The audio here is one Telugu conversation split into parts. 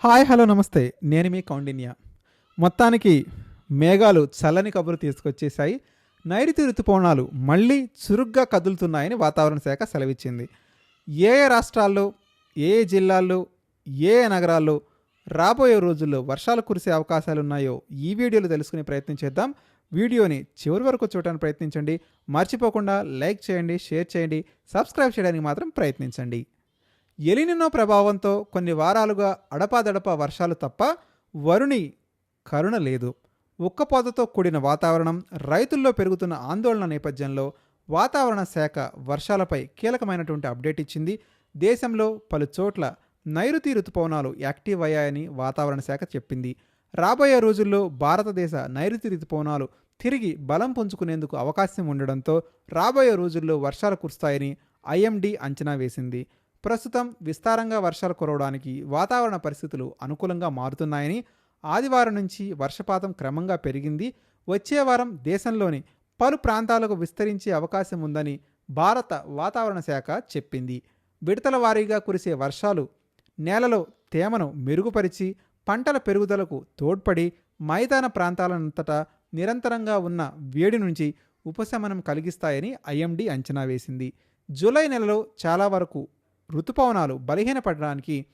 హాయ్ హలో నమస్తే. నేను మీ కౌండిన్య. మొత్తానికి మేఘాలు చల్లని కబురు తీసుకొచ్చేశాయి. నైరుతి ఋతుపవనాలు మళ్ళీ చురుగ్గా కదులుతున్నాయని వాతావరణ శాఖ సెలవిచ్చింది. ఏ ఏ రాష్ట్రాల్లో, ఏ ఏ జిల్లాల్లో, ఏ ఏ నగరాల్లో రాబోయే రోజుల్లో వర్షాలు కురిసే అవకాశాలున్నాయో ఈ వీడియోలో తెలుసుకునే ప్రయత్నం చేద్దాం. వీడియోని చివరి వరకు చూడడానికి ప్రయత్నించండి. మర్చిపోకుండా లైక్ చేయండి, షేర్ చేయండి, సబ్స్క్రైబ్ చేయడానికి మాత్రం ప్రయత్నించండి. ఎలినినో ప్రభావంతో కొన్ని వారాలుగా అడపాదడపా వర్షాలు తప్ప వరుణి కరుణ లేదు. ఉక్కపోతతో కూడిన వాతావరణం, రైతుల్లో పెరుగుతున్న ఆందోళన నేపథ్యంలో వాతావరణ శాఖ వర్షాలపై కీలకమైనటువంటి అప్డేట్ ఇచ్చింది. దేశంలో పలు చోట్ల నైరుతి ఋతుపవనాలు యాక్టివ్ అయ్యాయని వాతావరణ శాఖ చెప్పింది. రాబోయే రోజుల్లో భారతదేశ నైరుతి ఋతుపవనాలు తిరిగి బలం పుంజుకునేందుకు అవకాశం ఉండడంతో రాబోయే రోజుల్లో వర్షాలు కురుస్తాయని ఐఎండీ అంచనా వేసింది. ప్రస్తుతం విస్తారంగా వర్షాలు కురవడానికి వాతావరణ పరిస్థితులు అనుకూలంగా మారుతున్నాయని, ఆదివారం నుంచి వర్షపాతం క్రమంగా పెరిగింది. వచ్చే వారం దేశంలోని పలు ప్రాంతాలకు విస్తరించే అవకాశం ఉందని భారత వాతావరణ శాఖ చెప్పింది. విడతల వారీగా కురిసే వర్షాలు నేలలో తేమను మెరుగుపరిచి పంటల పెరుగుదలకు తోడ్పడి మైదాన ప్రాంతాలంతటా నిరంతరంగా ఉన్న వేడి నుంచి ఉపశమనం కలిగిస్తాయని ఐఎండీ అంచనా వేసింది. జూలై నెలలో చాలా వరకు ఋతుపవనాలు బలహీనపడడానికి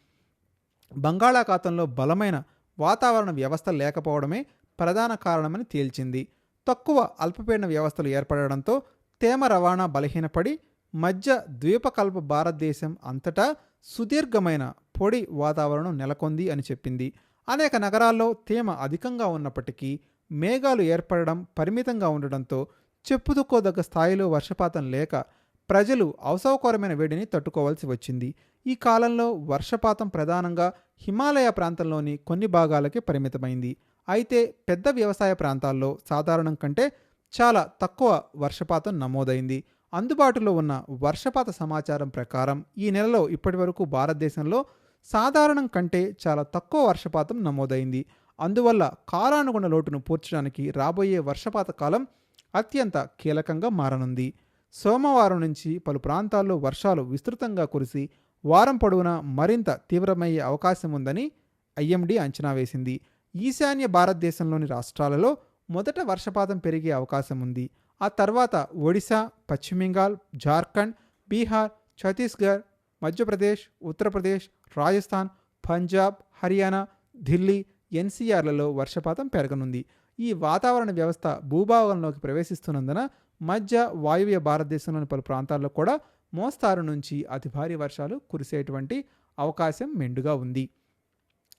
బంగాళాఖాతంలో బలమైన వాతావరణ వ్యవస్థ లేకపోవడమే ప్రధాన కారణమని తేల్చింది. తక్కువ అల్పపీడన వ్యవస్థలు ఏర్పడడంతో తేమ రవాణా బలహీనపడి మధ్య ద్వీపకల్ప భారతదేశం అంతటా సుదీర్ఘమైన పొడి వాతావరణం నెలకొంది అని చెప్పింది. అనేక నగరాల్లో తేమ అధికంగా ఉన్నప్పటికీ మేఘాలు ఏర్పడడం పరిమితంగా ఉండడంతో చెప్పుదుకోదగ్గ స్థాయిలో వర్షపాతం లేక ప్రజలు అసౌకర్యమైన వేడిని తట్టుకోవాల్సి వచ్చింది. ఈ కాలంలో వర్షపాతం ప్రధానంగా హిమాలయ ప్రాంతంలోని కొన్ని భాగాలకే పరిమితమైంది. అయితే పెద్ద వ్యవసాయ ప్రాంతాల్లో సాధారణం కంటే చాలా తక్కువ వర్షపాతం నమోదైంది. అందుబాటులో ఉన్న వర్షపాత సమాచారం ప్రకారం ఈ నెలలో ఇప్పటివరకు భారతదేశంలో సాధారణం కంటే చాలా తక్కువ వర్షపాతం నమోదైంది. అందువల్ల కాలానుగుణ లోటును పూడ్చడానికి రాబోయే వర్షపాత కాలం అత్యంత కీలకంగా మారనుంది. సోమవారం నుంచి పలు ప్రాంతాల్లో వర్షాలు విస్తృతంగా కురిసి వారం పొడవునా మరింత తీవ్రమయ్యే అవకాశం ఉందని ఐఎండీ అంచనా వేసింది. ఈశాన్య భారతదేశంలోని రాష్ట్రాలలో మొదట వర్షపాతం పెరిగే అవకాశం ఉంది. ఆ తర్వాత ఒడిశా, పశ్చిమ బెంగాల్, జార్ఖండ్, బీహార్, ఛత్తీస్గఢ్, మధ్యప్రదేశ్, ఉత్తరప్రదేశ్, రాజస్థాన్, పంజాబ్, హర్యానా, ఢిల్లీ, ఎన్సీఆర్లలో వర్షపాతం పెరగనుంది. ఈ వాతావరణ వ్యవస్థ భూభాగంలోకి ప్రవేశిస్తున్నందున మధ్య వాయువ్య భారతదేశంలోని పలు ప్రాంతాల్లో కూడా మోస్తారు నుంచి అతి భారీ వర్షాలు కురిసేటువంటి అవకాశం మెండుగా ఉంది.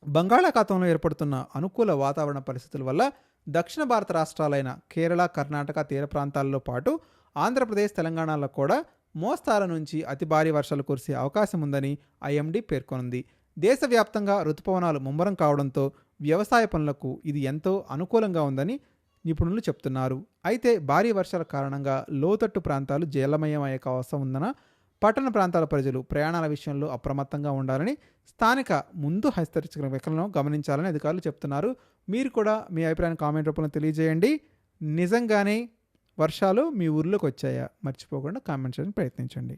బంగాళాఖాతంలో ఏర్పడుతున్న అనుకూల వాతావరణ పరిస్థితుల వల్ల దక్షిణ భారత రాష్ట్రాలైన కేరళ, కర్ణాటక తీర ప్రాంతాల్లో పాటు ఆంధ్రప్రదేశ్, తెలంగాణలో కూడా మోస్తార నుంచి అతి భారీ వర్షాలు కురిసే అవకాశం ఉందని ఐఎండీ పేర్కొంది. దేశవ్యాప్తంగా ఋతుపవనాలు ముమ్మరం కావడంతో వ్యవసాయ పనులకు ఇది ఎంతో అనుకూలంగా ఉందని నిపుణులు చెప్తున్నారు. అయితే భారీ వర్షాల కారణంగా లోతట్టు ప్రాంతాలు జలమయమయ్యే అవసరం ఉందన్న పట్టణ ప్రాంతాల ప్రజలు ప్రయాణాల విషయంలో అప్రమత్తంగా ఉండాలని, స్థానిక ముందు హెచ్చరికలను గమనించాలని అధికారులు చెప్తున్నారు. మీరు కూడా మీ అభిప్రాయాన్ని కామెంట్ రూపంలో తెలియజేయండి. నిజంగానే వర్షాలు మీ ఊర్లోకి వచ్చాయా? మర్చిపోకుండా కామెంట్ చేయడానికి ప్రయత్నించండి.